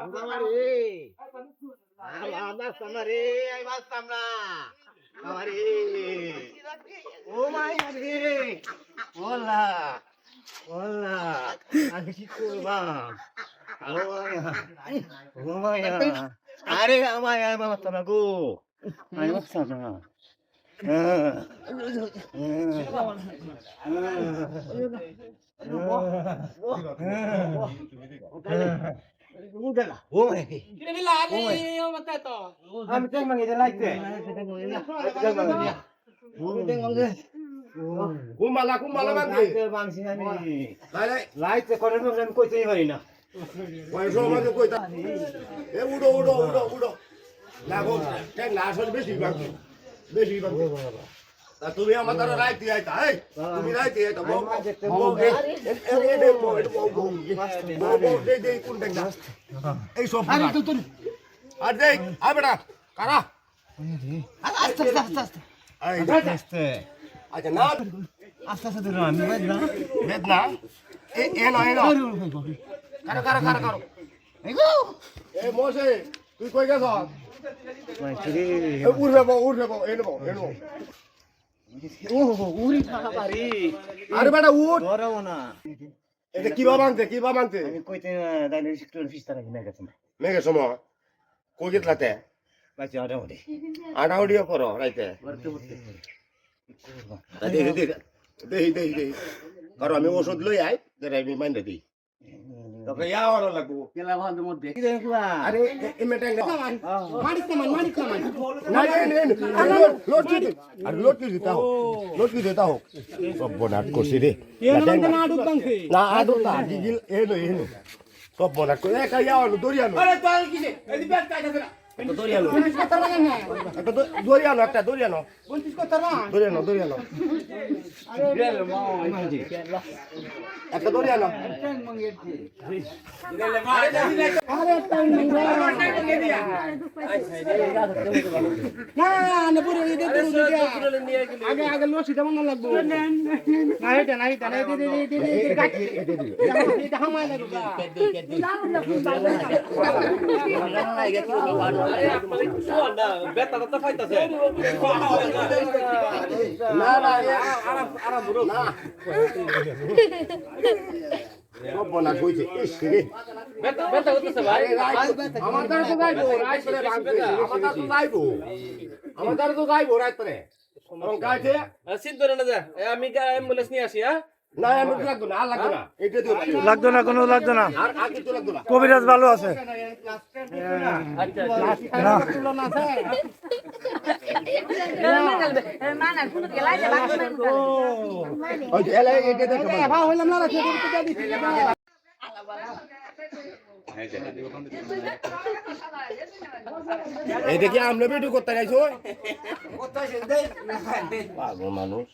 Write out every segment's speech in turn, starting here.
আমারে আমারে আই বাসতাম না আমারে ও মায়া রে ওলা ওলা আমি কি করবাম ও মায়া আরে আমায় আমি বাসতাম না গো আমি বাসতাম না আমি ট্যাং মাঙ্গি লাইতে কুমালা কুমালা বাংকে বাংছি আমি লাইতে করে আমি কইতেই পারি না পয়সা আমাকে কইতা এ উড়ো উড়ো উড়ো উড়ো লাগো ট্যাং না আসলে বেশি বাংকে বেশি বাংকে তা তুমি আমার দ্বারা রাইতে আইতা এই তুমি রাইতে আইতা বউ বউ এই দে কোন ট্যাং না এই সব আরে তুই আর দেখ আয় বেটা কারা আস্তে আস্তে আস্তে আস্তে আচ্ছা না আস্তে আস্তে ধরো আমি বেদনা বেদনা এ না কারো কারো কারো কারো এগো এ মোসে তুই কই গেছ মাইরে উড়বে বউ এনবো ও উড়ি থাকা পারি আরে বেটা উঠ ধরো না এটা কি বাবাংতে আমি কইতে দাইলে সিস্টেম ফিস্তা রাখি না গেছে মেঘে সময় কই গেতলাতে বাচ্চা আড়া ওরে আটা উড়িয়ে করো রাইতে করতে করতে দেহি কারণ আমি ওষুধ লই আই যেটা আমি মাইন্ডে দিই তবে ইয়ার লাগবো কেলা ভালো মধ্যে কি দেখলা আরে এ মেটাং না মারিস না না লোট কি দিতা হোক সব বনাট করছি রে না আডুক না গিগিল এনো সব বনাট করে একা ইয়ার দরিয়ানো আরে তুই কিসে এই ব্যাগ কাটে না একটা দরিয়ানো একটা দরিয়ানো একটা দরিয়ানো আগে লসিটা মনে লাগবো না এটা সব বনাট হইছে ইস রে বেটা করতেছে ভাই আমার দ্বারা তো যাইবো রাইত করে আমার দ্বারা তো যাইবো রাইত করে কাছে চিন্তা না যা আমি অ্যাম্বুলেন্স নিয়ে আসি হ্যাঁ না আমি লাগতো না আর লাগতো না এটা দিও লাগতো না কোনো লাগতো না আর আগে তো লাগতো না কবিরাজ ভালো আছে ওই যে এলা এটা দেখো ভাই হইলাম না রাখে এই দেখি আমরা ভিডিও করতে গাইছো পাগল মানুষ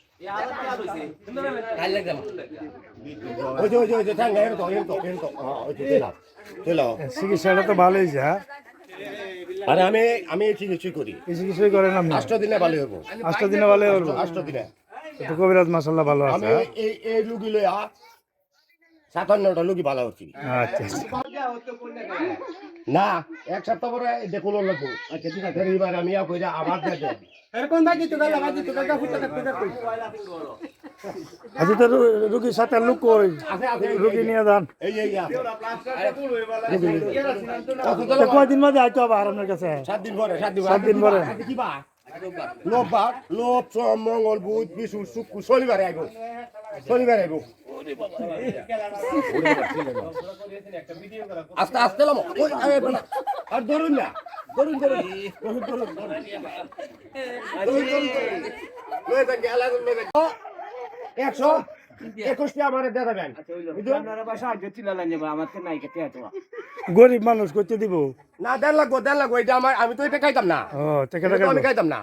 ওই যে ঠাঙ্গা এর তো ওই যে চলো চিকিৎসাটা তো ভালোই হয়েছে হ্যাঁ আরে আমি চিকিৎসা করি চিকিৎসাই করেন আপনি 8 দিনে ভালো হবো 8 দিনে ভালো হবে 8 দিনে তো কবিরাজ মাশাআল্লাহ ভালো আছে আমি এই রুগী লইয়া 57টা রুগী ভালো হচ্ছি আচ্ছা না এক সপ্তাহ পরে দেখুন লাগবো আচ্ছা ঠিক আছে এবার আমি কইরা আবার দেখে এরকম বাকি তো গেল বাকি তো গেল ফুটা থাকতে থাকতে আচ্ছা তো রুগীর সাথে লোক কই রুগী নিয়ে যান এই তো কয়দিন বাদে আইতো আবার আপনার কাছে 7 দিন পরে 7 দিন পরে কি বা লোভ সোম মঙ্গল বুধ বিষ্ণু শুক্র শনিবারে আইবো আস্তে আস্তে লামো আর ধরুন না ধরুন একশো 21টি আমার দিয়ে দেবেন গরিব মানুষ করতে দিব না দেড় লাগবো এটা আমার আমি তো এটা খাইতাম না ও টাকা আমি খাইতাম না